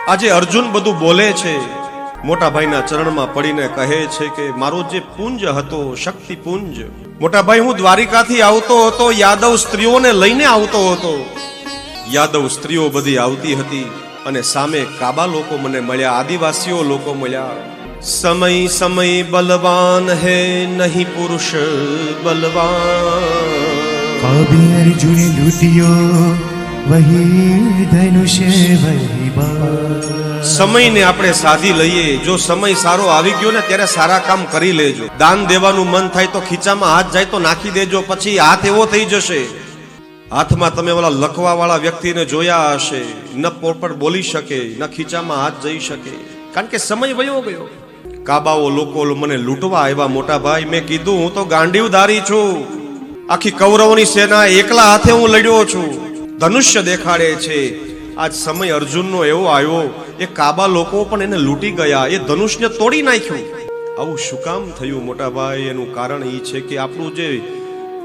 આજે અર્જુન બધું બોલે છે, મોટા ભાઈના ચરણમાં પડીને કહે છે કે મારો જે પુંજ હતો, શક્તિ પુંજ, મોટા ભાઈ હું દ્વારિકાથી આવતો હતો, યાદવ સ્ત્રીઓને લઈને આવતો હતો. યાદવ સ્ત્રીઓ બધી આવતી હતી અને સામે કાબા લોકો મને મળ્યા, આદિવાસીઓ લોકો મળ્યા. સમય સમય બલવાન હે નહીં પુરુષ બલવાન. कभी अर्जुन लूटियो वही धनुष वही बाण. સમયને આપણે સાધી લઈએ. જો સમય સારો આવી ગયો ને ત્યારે સારા કામ કરી લેજો. દાન દેવાનું મન થાય તો ખીચામાં હાથ જાય તો નાખી દેજો, પછી હાથ એવો થઈ જશે. હાથમાં તમે ઓલા લખવા વાળા વ્યક્તિને જોયા હશે, ન પોપટ બોલી શકે, ન ખીચામાં હાથ જઈ શકે, કારણ કે સમય વયો ગયો. કાબાઓ લોકો મને લૂંટવા આવ્યા મોટા ભાઈ. મેં કીધું હું તો ગાંડીવધારી છું, આખી કૌરવોની સેના એકલા હાથે હું લડ્યો છું. ધનુષ્ય દેખાડે છે. આજ સમય અર્જુનનો એવો આવ્યો, એ કાબા લોકો પણ એને લૂંટી ગયા, એ ધનુષ્યને તોડી નાખ્યું. આવું શું કામ થયું મોટા ભાઈ? એનું કારણ એ છે કે આપણું જે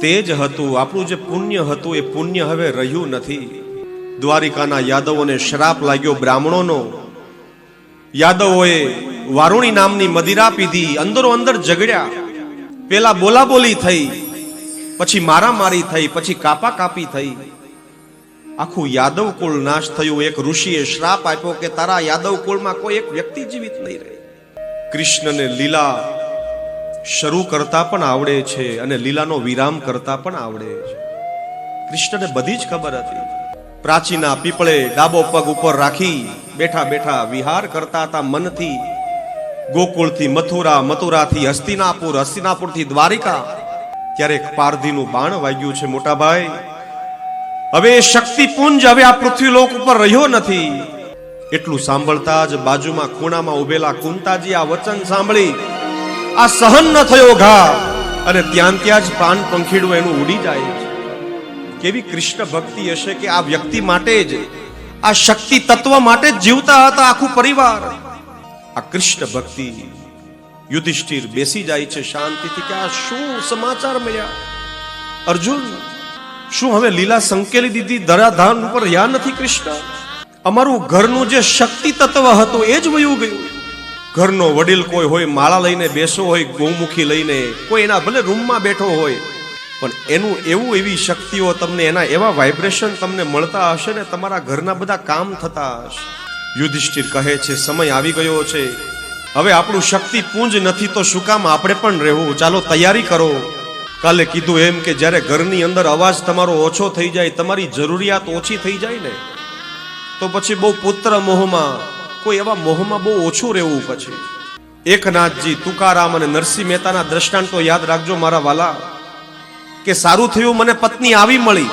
તેજ હતું, આપણું જે પુણ્ય હતું, એ પુણ્ય હવે રહ્યું નથી. દ્વારિકાના યાદવોને શ્રાપ લાગ્યો બ્રાહ્મણોનો. યાદવોએ વારુણી નામની મદિરા પીધી, અંદરો અંદર ઝઘડ્યા. પેલા બોલાબોલી થઈ, પછી મારામારી થઈ, પછી કાપા કાપી થઈ. આખું યાદવ કુળ નાશ થયું. એક ઋષિએ શ્રાપ આપ્યો કે તારા યાદવ કુળમાં કોઈ એક વ્યક્તિ જીવિત નહીં રહે. કૃષ્ણને લીલા શરૂ કરતા પણ આવડે છે અને લીલાનો વિરામ કરતા પણ આવડે છે. કૃષ્ણને બધી જ ખબર હતી. પ્રાચીના પીપળે ડાબો પગ ઉપર રાખી બેઠા બેઠા વિહાર કરતા હતા મનથી. ગોકુળથી મથુરા, મથુરાથી હસ્તિનાપુર, હસ્તિનાપુરથી દ્વારિકા. ત્યારે એક પારધીનું બાણ વાગ્યું છે મોટા ભાઈ. હવે એ શક્તિપુંજ હવે આ પૃથ્વીલોક ઉપર રહ્યો નથી. એટલું સાંભળતા જ બાજુમાં ખૂણામાં ઉભેલા કુંતાજી આ વચન સાંભળી આ સહન ન થયો ઘા, અને ત્યાં જ પ્રાણ પંખીડું એનું ઉડી જાય છે. કેવી કૃષ્ણ ભક્તિ હશે કે આ વ્યક્તિ માટે જ, આ શક્તિ તત્વ માટે જ જીવતા હતા આખું પરિવાર. આ કૃષ્ણ ભક્તિ. યુધિષ્ઠિર બેસી જાય છે શાંતિથી કે આ શું સમાચાર મળ્યા? અર્જુન, શું હવે લીલા સંકેલી દીધી, ધરાધામ ઉપર રહ્યા નથી કૃષ્ણ? અમારું ઘરનું જે શક્તિ તત્વ હતું એ જ વયું ગયું. ઘરનો વડીલ કોઈ હોય, માળા લઈને બેસો હોય, ગૌમુખી લઈને, કોઈ એના ભલે રૂમમાં બેઠો હોય, પણ એનું એવું એવી શક્તિઓ તમને, એના એવા વાઇબ્રેશન તમને મળતા હશે ને, તમારા ઘરના બધા કામ થતા હશે. યુધિષ્ઠિર કહે છે સમય આવી ગયો છે, હવે આપણું શક્તિ પુંજ નથી તો શું કામ આપણે પણ રહેવું? ચાલો તૈયારી કરો. કાલે કીધું એમ કે જ્યારે ઘરની અંદર અવાજ તમારો ઓછો થઈ જાય, તમારી જરૂરિયાત ઓછી થઈ જાય ને, તો પછી બહુ પુત્ર મોહમાં, કોઈ એવા મોહમાં બહુ ઓછું રહેવું. પછી એકનાથજી, તુકારામ અને નરસિંહ મહેતાના દ્રષ્ટાંતો યાદ રાખજો મારા વાલા, કે સારું થયું મને પત્ની આવી મળી,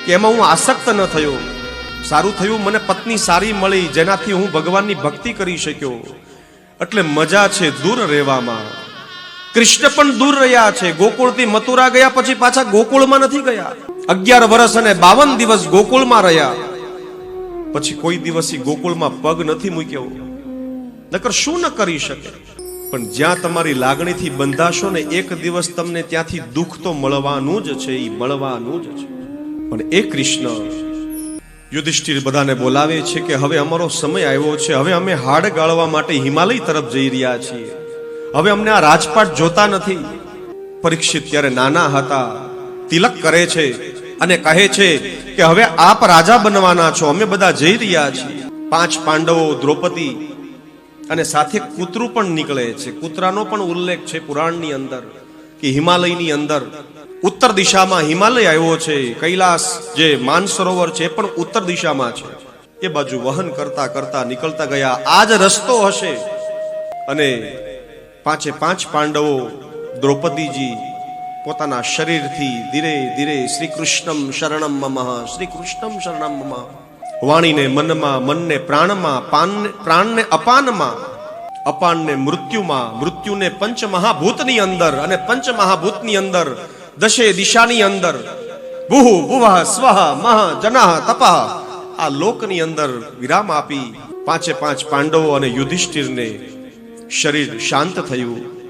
કે એમાં હું આસક્ત ન થયો. સારું થયું મને પત્ની સારી મળી, જેનાથી હું ભગવાનની ભક્તિ કરી શક્યો. એટલે મજા છે દૂર રહેવામાં. કૃષ્ણ પણ દૂર રહ્યા છે. ગોકુળથી મથુરા ગયા, પછી પાછા ગોકુળમાં નથી ગયા. 11 વર્ષ અને 52 દિવસ ગોકુળમાં રહ્યા, પછી કોઈ દિવસ ગોકુળમાં પગ નથી મૂક્યો. નકર શું ન કરી શકે? પણ જ્યાં તમારી લાગણીથી બંધાશો ને, એક દિવસ તમને ત્યાંથી દુઃખ તો મળવાનું જ છે, એ મળવાનું જ છે. પણ એ કૃષ્ણ. યુધિષ્ઠિર બધાને બોલાવે છે કે હવે અમારો સમય આવ્યો છે, હવે અમે હાડ ગાળવા માટે હિમાલય તરફ જઈ રહ્યા છીએ, હવે અમને આ રાજપાટ જોતા નથી. પરીક્ષિત ત્યારે નાના હતા, તિલક કરે છે અને કહે છે કે હવે આપ રાજા બનવાના છો, અમે બધા જઈ રહ્યા છીએ. 5 પાંડવો, દ્રૌપદી અને સાથે કૂતરું પણ નીકળે છે. કૂતરાનો પણ ઉલ્લેખ છે પુરાણની અંદર કે હિમાલયની અંદર ઉત્તર દિશામાં હિમાલય આવ્યો છે. કૈલાસ જે માનસરોવર છે એ પણ ઉત્તર દિશામાં છે. એ બાજુ વહન કરતા કરતા નીકળતા ગયા. આ જ રસ્તો હશે. અને 5 પાંડવો, દ્રૌપદીજી પોતાના શરીરથી ધીરે ધીરે શ્રી કૃષ્ણમ શરણમ મમ, શ્રી કૃષ્ણમ શરણમ મમ, વાણીને મનમાં, મનને પ્રાણમાં, પ્રાણને અપાનમાં, અપાનને મૃત્યુમાં, મૃત્યુને પંચમહાભૂતની અંદર, અને પંચમહાભૂતની અંદર 10 દિશાની અંદર, ભૂહ ભુવઃ સ્વઃ મહ જનઃ તપઃ, આ લોકની અંદર વિરામ આપી 5 પાંડવો અને યુધિષ્ઠિરને શરીર શાંત થયું.